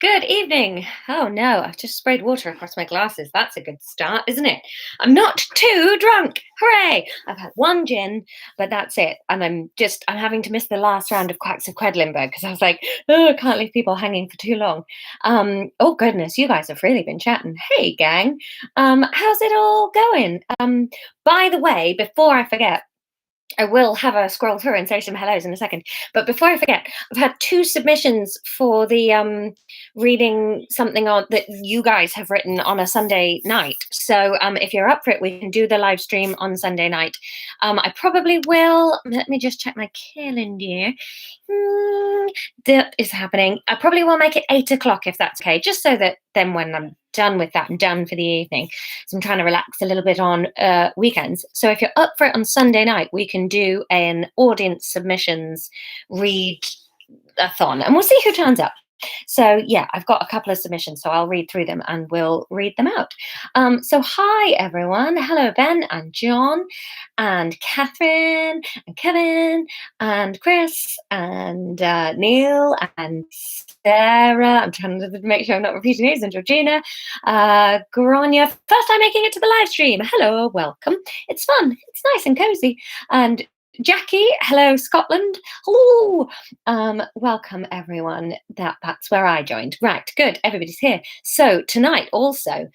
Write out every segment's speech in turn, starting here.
Good evening. Oh no, I've just sprayed water across my glasses. That's a good start, isn't it? I'm not too drunk. Hooray! I've had one gin, but that's it. And I'm having to miss the last round of quacks of Quedlinburg because I was like, oh, I can't leave people hanging for too long. Oh goodness, you guys have really been chatting. Hey gang. How's it all going? By the way, before I forget, I will have a scroll through and say some hellos in a second. But before I forget, I've had two submissions for the reading something on that you guys have written on a Sunday night. So if you're up for it, we can do the live stream on Sunday night. I probably will. Let me just check my calendar. That is happening. I probably will make it 8 o'clock if that's okay, just so that then when I'm done with that, I'm done for the evening. So I'm trying to relax a little bit on weekends. So if you're up for it on Sunday night, we can do an audience submissions read-a-thon, and we'll see who turns up. So yeah, I've got a couple of submissions, so I'll read through them and we'll read them out. So hi everyone, hello Ben and John and Catherine and Kevin and Chris and Neil and Sarah. I'm trying to make sure I'm not repeating names. And Georgina, Grania, first time making it to the live stream. Hello, welcome. It's fun. It's nice and cozy. And Jackie, hello Scotland. Hello. Welcome everyone. That's where I joined. Right, good. Everybody's here. So tonight also,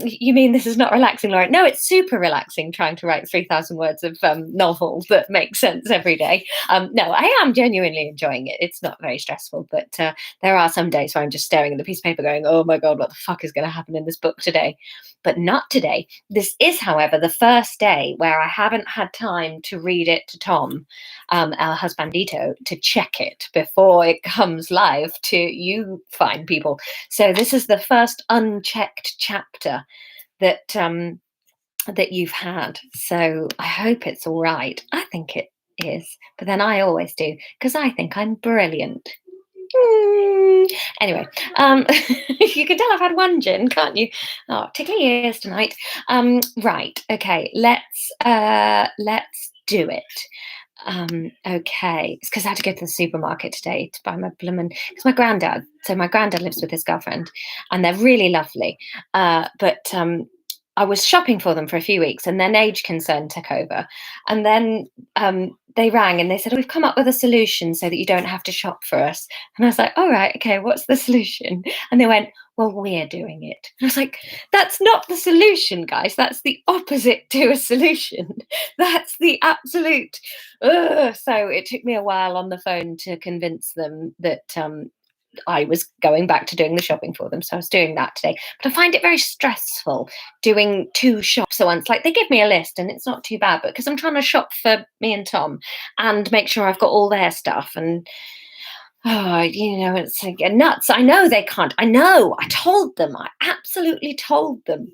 you mean this is not relaxing, Lauren? No, it's super relaxing trying to write 3,000 words of novels that make sense every day. No, I am genuinely enjoying it. It's not very stressful, but there are some days where I'm just staring at the piece of paper going, oh my God, what the fuck is going to happen in this book today? But not today. This is, however, the first day where I haven't had time to read it to Tom, our husbandito, to check it before it comes live to you fine people. So this is the first unchecked chapter that that you've had. So I hope it's all right. I think it is, but then I always do because I think I'm brilliant. Anyway, you can tell I've had one gin, can't you? Oh, tickly ears tonight. Right, okay, let's do it. Okay, it's because I had to go to the supermarket today to buy my bloomin' because my granddad lives with his girlfriend, and they're really lovely. But I was shopping for them for a few weeks, and then age concern took over, and then they rang and they said, oh, we've come up with a solution so that you don't have to shop for us. And I was like, all right, okay, what's the solution? And they went, well, we're doing it. And I was like, that's not the solution, guys. That's the opposite to a solution. That's the absolute. So it took me a while on the phone to convince them that I was going back to doing the shopping for them. So I was doing that today. But I find it very stressful doing two shops at once. Like they give me a list and it's not too bad, but because I'm trying to shop for me and Tom and make sure I've got all their stuff and it's like nuts. I know they can't. I know. I told them. I absolutely told them.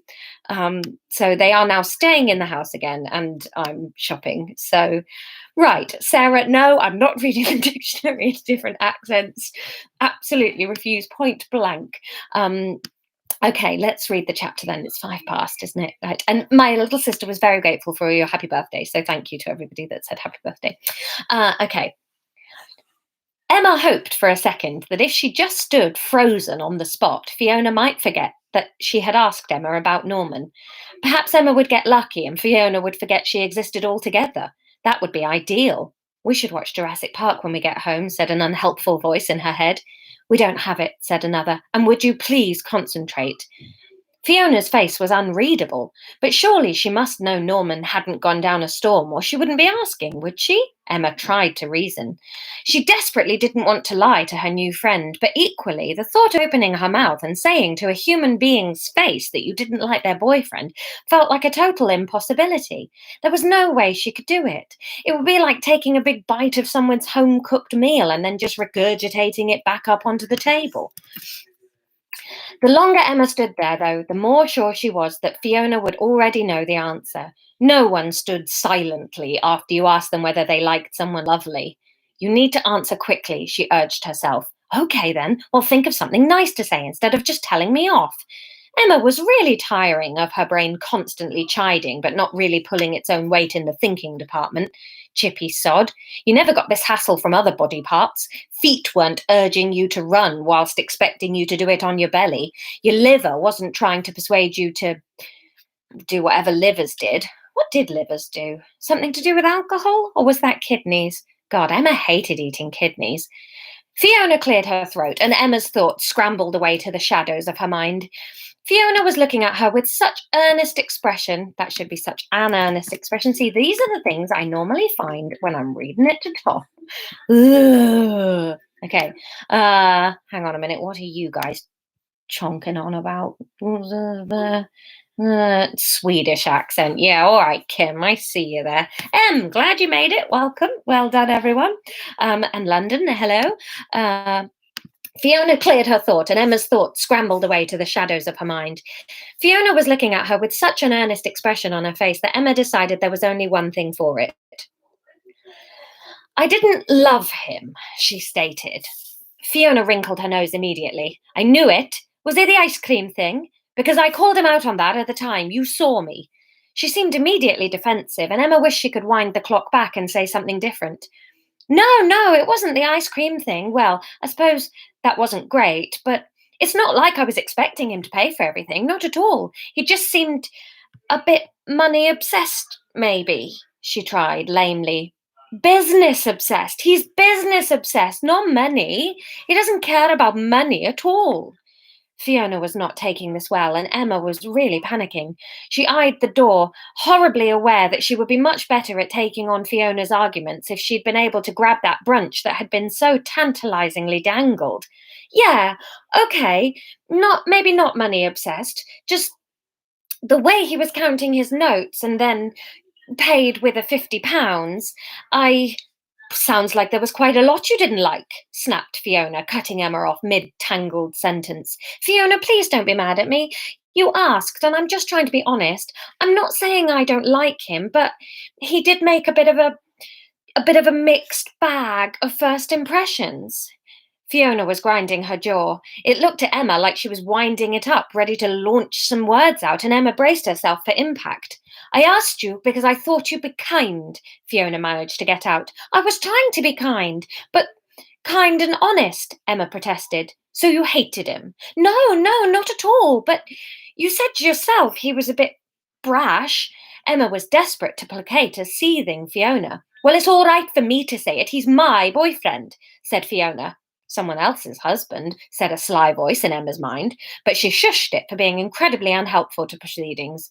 So they are now staying in the house again and I'm shopping. So, right. Sarah, no, I'm not reading the dictionary in different accents. Absolutely refuse point blank. Okay, let's read the chapter then. It's 5 past, isn't it? Right. And my little sister was very grateful for your happy birthday. So thank you to everybody that said happy birthday. Okay. Emma hoped for a second that if she just stood frozen on the spot, Fiona might forget that she had asked Emma about Norman. Perhaps Emma would get lucky and Fiona would forget she existed altogether. That would be ideal. We should watch Jurassic Park when we get home, said an unhelpful voice in her head. We don't have it, said another, and would you please concentrate? Fiona's face was unreadable, but surely she must know Norman hadn't gone down a storm or she wouldn't be asking, would she? Emma tried to reason. She desperately didn't want to lie to her new friend, but equally, the thought of opening her mouth and saying to a human being's face that you didn't like their boyfriend felt like a total impossibility. There was no way she could do it. It would be like taking a big bite of someone's home-cooked meal and then just regurgitating it back up onto the table. The longer Emma stood there, though, the more sure she was that Fiona would already know the answer. No one stood silently after you asked them whether they liked someone lovely. You need to answer quickly, she urged herself. Okay, then, well, think of something nice to say instead of just telling me off. Emma was really tiring of her brain constantly chiding, but not really pulling its own weight in the thinking department. chippy sod. You never got this hassle from other body parts. Feet weren't urging you to run whilst expecting you to do it on your belly. Your liver wasn't trying to persuade you to do whatever livers did. What did livers do? Something to do with alcohol? Or was that kidneys? God, Emma hated eating kidneys. Fiona cleared her throat, and Emma's thoughts scrambled away to the shadows of her mind. Fiona was looking at her with such earnest expression. That should be such an earnest expression. See, these are the things I normally find when I'm reading it to Tom. Ugh. Okay, hang on a minute. What are you guys chonking on about? Swedish accent. Yeah, all right, Kim, I see you there. Glad you made it. Welcome. Well done, everyone. And London, hello. Fiona cleared her thought, and Emma's thoughts scrambled away to the shadows of her mind. Fiona was looking at her with such an earnest expression on her face that Emma decided there was only one thing for it. I didn't love him, she stated. Fiona wrinkled her nose immediately. I knew it. Was it the ice cream thing? Because I called him out on that at the time. You saw me. She seemed immediately defensive, and Emma wished she could wind the clock back and say something different. No, it wasn't the ice cream thing. Well, I suppose that wasn't great, but it's not like I was expecting him to pay for everything. Not at all. He just seemed a bit money obsessed, maybe, she tried lamely. Business obsessed. He's business obsessed, not money. He doesn't care about money at all. Fiona was not taking this well, and Emma was really panicking. She eyed the door, horribly aware that she would be much better at taking on Fiona's arguments if she'd been able to grab that brunch that had been so tantalizingly dangled. Yeah, okay, maybe not money obsessed, just the way he was counting his notes and then paid with a £50. Sounds like there was quite a lot you didn't like, snapped Fiona, cutting Emma off mid-tangled sentence. Fiona, please don't be mad at me. You asked, and I'm just trying to be honest. I'm not saying I don't like him, but he did make a bit of a mixed bag of first impressions. Fiona was grinding her jaw. It looked at Emma like she was winding it up, ready to launch some words out, and Emma braced herself for impact. I asked you because I thought you'd be kind, Fiona managed to get out. I was trying to be kind, but kind and honest, Emma protested. So you hated him? No, not at all, but you said yourself he was a bit brash. Emma was desperate to placate a seething Fiona. Well, it's all right for me to say it. He's my boyfriend, said Fiona. Someone else's husband, said a sly voice in Emma's mind, but she shushed it for being incredibly unhelpful to proceedings.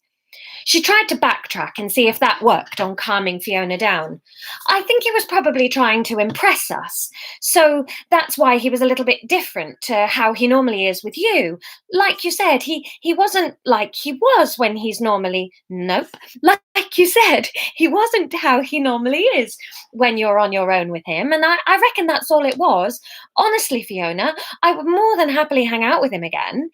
She tried to backtrack and see if that worked on calming Fiona down. I think he was probably trying to impress us, so that's why he was a little bit different to how he normally is with you. Like you said, he wasn't like he was when he's normally... Nope. Like you said, he wasn't how he normally is when you're on your own with him, and I reckon that's all it was. Honestly, Fiona, I would more than happily hang out with him again.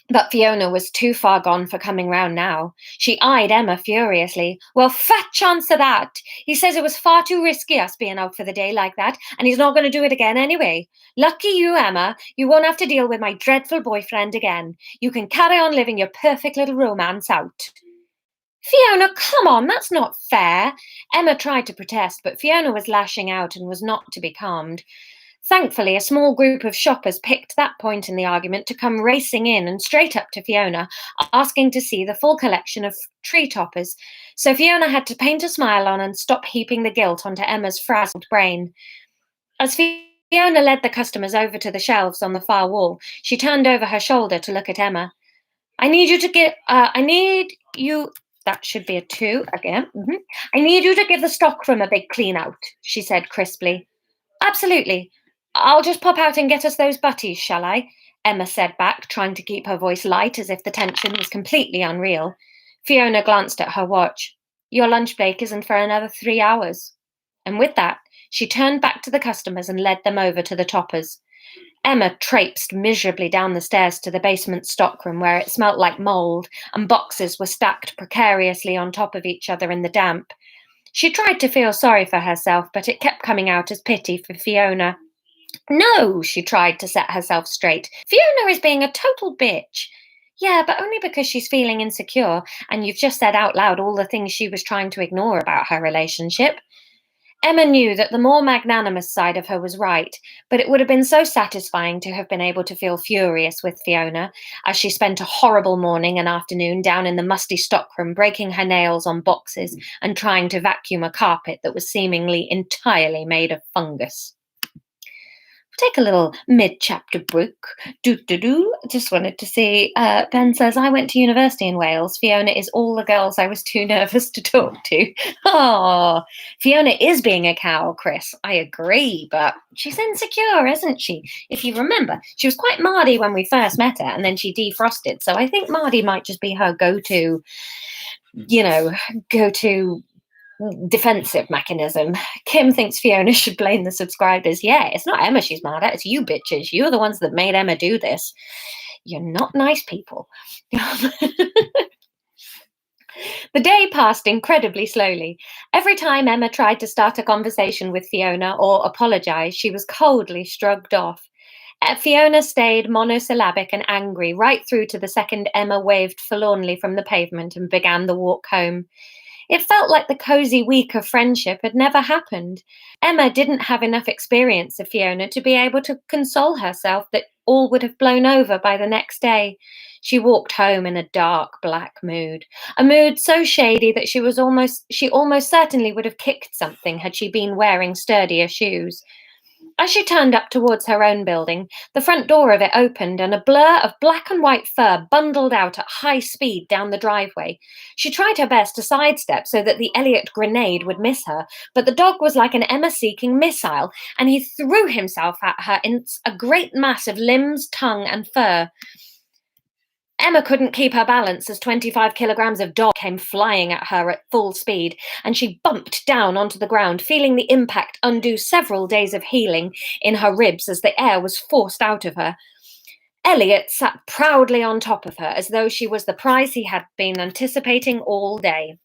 But Fiona was too far gone for coming round now. She eyed Emma furiously. Well, fat chance of that. He says it was far too risky us being out for the day like that, and he's not going to do it again anyway. Lucky you, Emma. You won't have to deal with my dreadful boyfriend again. You can carry on living your perfect little romance out. Fiona, come on, that's not fair. Emma tried to protest, but Fiona was lashing out and was not to be calmed. Thankfully, a small group of shoppers picked that point in the argument to come racing in and straight up to Fiona, asking to see the full collection of tree toppers. So Fiona had to paint a smile on and stop heaping the guilt onto Emma's frazzled brain. As Fiona led the customers over to the shelves on the far wall, she turned over her shoulder to look at Emma. I need you, that should be a 2 again. I need you to give the stockroom a big clean out, she said crisply. Absolutely. I'll just pop out and get us those butties, shall I? Emma said back, trying to keep her voice light as if the tension was completely unreal. Fiona glanced at her watch. Your lunch break isn't for another 3 hours. And with that, she turned back to the customers and led them over to the toppers. Emma traipsed miserably down the stairs to the basement stockroom where it smelt like mould and boxes were stacked precariously on top of each other in the damp. She tried to feel sorry for herself, but it kept coming out as pity for Fiona. No, she tried to set herself straight. Fiona is being a total bitch. Yeah, but only because she's feeling insecure, and you've just said out loud all the things she was trying to ignore about her relationship. Emma knew that the more magnanimous side of her was right, but it would have been so satisfying to have been able to feel furious with Fiona as she spent a horrible morning and afternoon down in the musty stockroom breaking her nails on boxes and trying to vacuum a carpet that was seemingly entirely made of fungus. Take a little mid-chapter break. Do. Just wanted to see. Ben says, I went to university in Wales. Fiona is all the girls I was too nervous to talk to. Oh, Fiona is being a cow, Chris. I agree, but she's insecure, isn't she? If you remember, she was quite Mardy when we first met her, and then she defrosted. So I think Mardy might just be her go-to, go-to defensive mechanism. Kim thinks Fiona should blame the subscribers. Yeah, it's not Emma she's mad at, it's you bitches. You're the ones that made Emma do this. You're not nice people. The day passed incredibly slowly. Every time Emma tried to start a conversation with Fiona or apologize, she was coldly shrugged off. Fiona stayed monosyllabic and angry right through to the second Emma waved forlornly from the pavement and began the walk home. It felt like the cozy week of friendship had never happened. Emma didn't have enough experience of Fiona to be able to console herself that all would have blown over by the next day. She walked home in a dark black mood, a mood so shady that she almost certainly would have kicked something had she been wearing sturdier shoes. As she turned up towards her own building, the front door of it opened and a blur of black and white fur bundled out at high speed down the driveway. She tried her best to sidestep so that the Elliot grenade would miss her, but the dog was like an Emma-seeking missile, and he threw himself at her in a great mass of limbs, tongue, and fur. Emma couldn't keep her balance as 25 kilograms of dog came flying at her at full speed, and she bumped down onto the ground, feeling the impact undo several days of healing in her ribs as the air was forced out of her. Elliot sat proudly on top of her as though she was the prize he had been anticipating all day.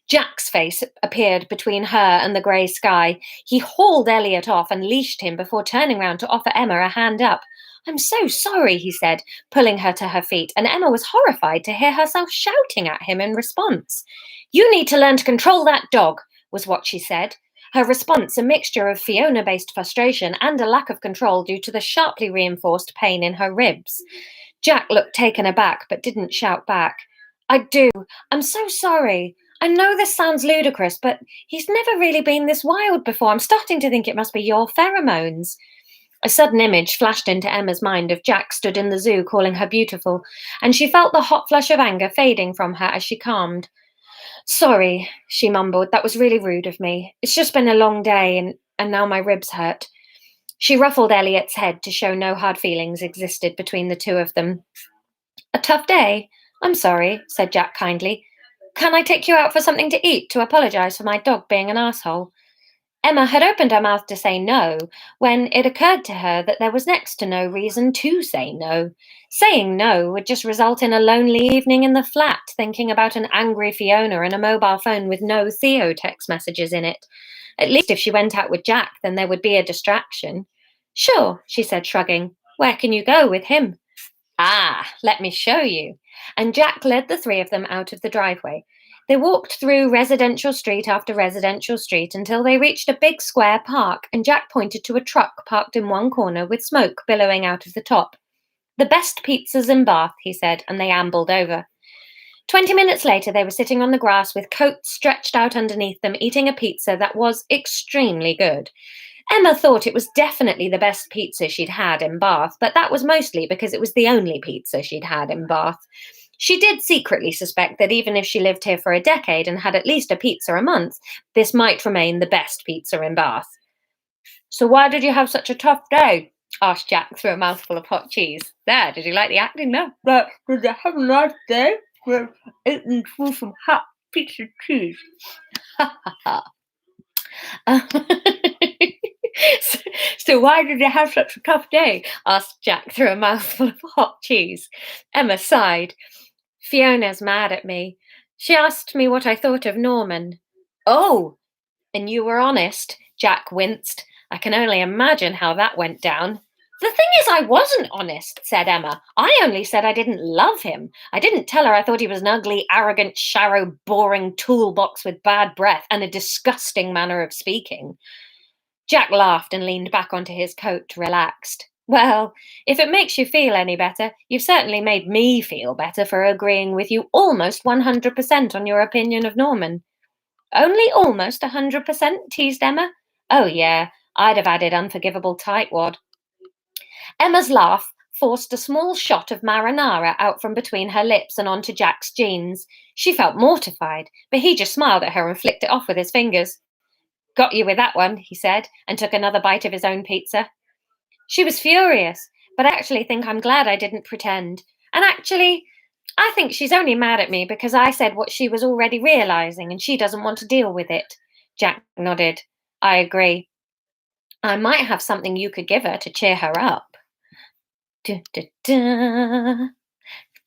Jack's face appeared between her and the grey sky. He hauled Elliot off and leashed him before turning round to offer Emma a hand up. I'm so sorry, he said, pulling her to her feet, and Emma was horrified to hear herself shouting at him in response. You need to learn to control that dog, was what she said. Her response, a mixture of Fiona-based frustration and a lack of control due to the sharply reinforced pain in her ribs. Jack looked taken aback, but didn't shout back. I do. I'm so sorry. I know this sounds ludicrous, but he's never really been this wild before. I'm starting to think it must be your pheromones. A sudden image flashed into Emma's mind of Jack stood in the zoo calling her beautiful, and she felt the hot flush of anger fading from her as she calmed. Sorry, she mumbled. That was really rude of me. It's just been a long day, and now my ribs hurt. She ruffled Elliot's head to show no hard feelings existed between the two of them. A tough day? I'm sorry, said Jack kindly. Can I take you out for something to eat to apologise for my dog being an asshole? Emma had opened her mouth to say no when it occurred to her that there was next to no reason to say no. Saying no would just result in a lonely evening in the flat, thinking about an angry Fiona and a mobile phone with no Theo text messages in it. At least if she went out with Jack, then there would be a distraction. Sure, she said, shrugging. Where can you go with him? Ah, let me show you. And Jack led the three of them out of the driveway. They walked through residential street after residential street until they reached a big square park, and Jack pointed to a truck parked in one corner with smoke billowing out of the top. The best pizzas in Bath, he said, and they ambled over. 20 minutes later, they were sitting on the grass with coats stretched out underneath them, eating a pizza that was extremely good. Emma thought it was definitely the best pizza she'd had in Bath, but that was mostly because it was the only pizza she'd had in Bath. She did secretly suspect that even if she lived here for a decade and had at least a pizza a month, this might remain the best pizza in Bath. So why did you have such a tough day? Asked Jack through a mouthful of hot cheese. There, did you like the acting? No. But did you have a nice day? We're eating through some hot pizza cheese. Ha ha ha. So why did you have such a tough day? Asked Jack through a mouthful of hot cheese. Emma sighed. Fiona's mad at me. She asked me what I thought of Norman. Oh, and you were honest? Jack winced. I can only imagine how that went down. The thing is, I wasn't honest, said Emma. I only said I didn't love him. I didn't tell her I thought he was an ugly, arrogant, shallow, boring toolbox with bad breath and a disgusting manner of speaking. Jack laughed and leaned back onto his coat, relaxed. Well, if it makes you feel any better, you've certainly made me feel better for agreeing with you almost 100% on your opinion of Norman. Only almost 100%, teased Emma. Oh, yeah, I'd have added unforgivable tightwad. Emma's laugh forced a small shot of marinara out from between her lips and onto Jack's jeans. She felt mortified, but he just smiled at her and flicked it off with his fingers. Got you with that one, he said, and took another bite of his own pizza. She was furious, but I actually think I'm glad I didn't pretend. And actually, I think she's only mad at me because I said what she was already realizing and she doesn't want to deal with it. Jack nodded. I agree. I might have something you could give her to cheer her up. Du, du, du.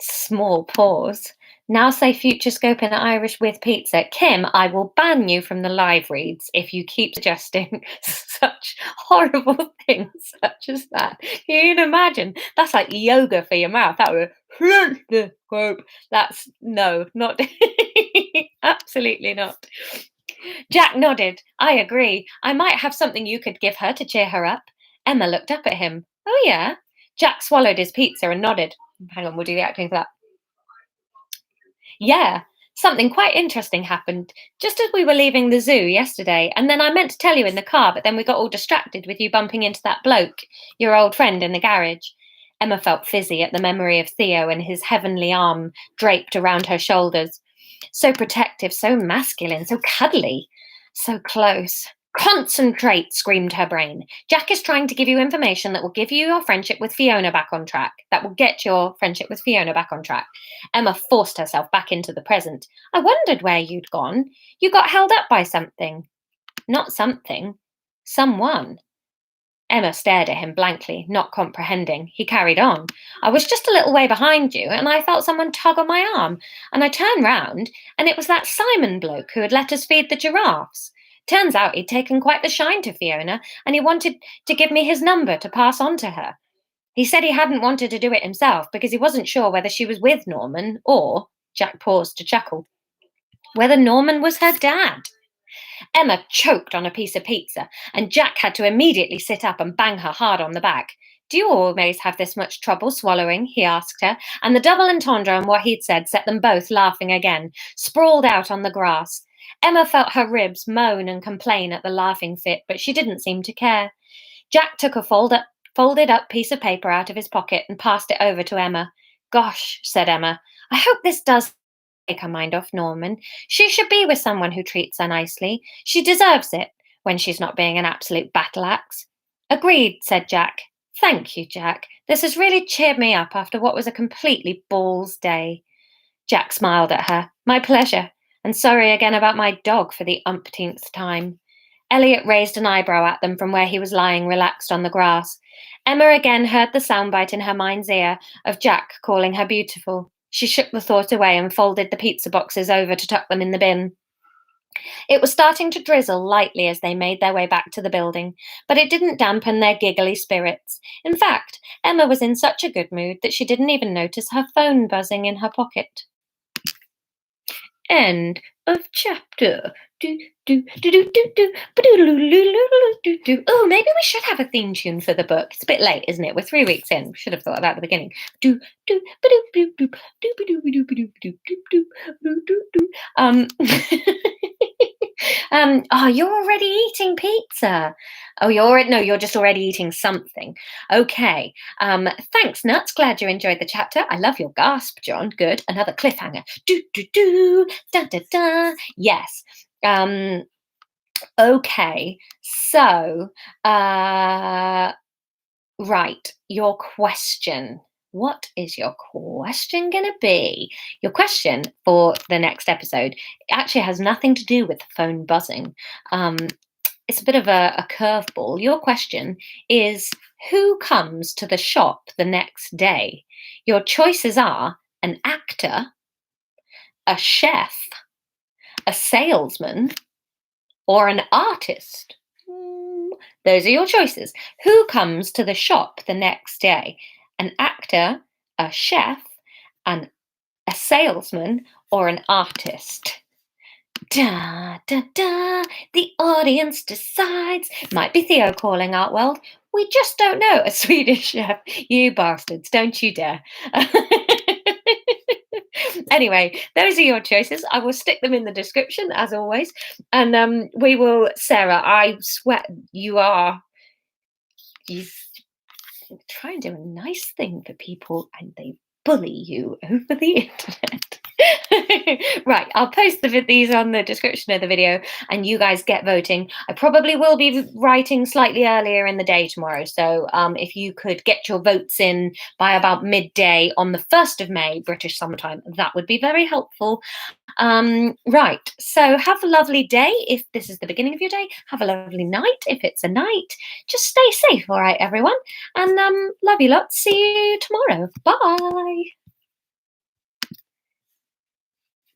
Small pause. Now say future scope in Irish with pizza. Kim, I will ban you from the live reads if you keep suggesting such horrible things such as that. You can imagine. That's like yoga for your mouth. That would quote. That's no, not absolutely not. Jack nodded. I agree. I might have something you could give her to cheer her up. Emma looked up at him. Oh yeah. Jack swallowed his pizza and nodded. Hang on, we'll do the acting for that. Yeah, something quite interesting happened just as we were leaving the zoo yesterday, and then I meant to tell you in the car, but then we got all distracted with you bumping into that bloke, your old friend in the garage. Emma felt fizzy at the memory of Theo and his heavenly arm draped around her shoulders. So protective, so masculine, so cuddly, so close. Concentrate, screamed her brain. Jack is trying to give you information that will give you your friendship with Fiona back on track. That will get your friendship with Fiona back on track. Emma forced herself back into the present. I wondered where you'd gone. You got held up by something. Not something. Someone. Emma stared at him blankly, not comprehending. He carried on. I was just a little way behind you, and I felt someone tug on my arm. And I turned round, and it was that Simon bloke who had let us feed the giraffes. Turns out he'd taken quite the shine to Fiona, and he wanted to give me his number to pass on to her. He said he hadn't wanted to do it himself because he wasn't sure whether she was with Norman or, Jack paused to chuckle, whether Norman was her dad. Emma choked on a piece of pizza, and Jack had to immediately sit up and bang her hard on the back. Do you always have this much trouble swallowing? He asked her, and the double entendre on what he'd said set them both laughing again, sprawled out on the grass. Emma felt her ribs moan and complain at the laughing fit, but she didn't seem to care. Jack took a folded up piece of paper out of his pocket and passed it over to Emma. Gosh, said Emma, I hope this does take her mind off Norman. She should be with someone who treats her nicely. She deserves it when she's not being an absolute battle axe. Agreed, said Jack. Thank you, Jack. This has really cheered me up after what was a completely balls day. Jack smiled at her. My pleasure. And sorry again about my dog for the umpteenth time. Elliot raised an eyebrow at them from where he was lying relaxed on the grass. Emma again heard the soundbite in her mind's ear of Jack calling her beautiful. She shook the thought away and folded the pizza boxes over to tuck them in the bin. It was starting to drizzle lightly as they made their way back to the building, but it didn't dampen their giggly spirits. In fact, Emma was in such a good mood that she didn't even notice her phone buzzing in her pocket. End of chapter. Oh, maybe we should have a theme tune for the book. It's a bit late, isn't it? We're 3 weeks in. We should have thought of that at the beginning. Oh, you're already eating pizza. Oh, you're just already eating something. Okay. Thanks, Nuts. Glad you enjoyed the chapter. I love your gasp, John. Good. Another cliffhanger. Da da da. Yes. Okay. So, right. Your question. What is your question going to be? Your question for the next episode actually has nothing to do with the phone buzzing. It's a bit of a curveball. Your question is, who comes to the shop the next day? Your choices are an actor, a chef, a salesman, or an artist. those are your choices. Who comes to the shop the next day? An actor, a chef, an a salesman, or an artist? Da da da. The audience decides. Might be Theo calling Art World. We just don't know. A Swedish chef. You bastards! Don't you dare. Anyway, those are your choices. I will stick them in the description as always, and we will. Sarah, I swear you are. You try and do a nice thing for people, and they bully you over the internet. Right, I'll post these on the description of the video and you guys get voting. I probably will be writing slightly earlier in the day tomorrow, so if you could get your votes in by about midday on the 1st of May, British summertime, that would be very helpful. Right, so have a lovely day if this is the beginning of your day. Have a lovely night if it's a night. Just stay safe, all right, everyone, and love you lots. See you tomorrow. Bye.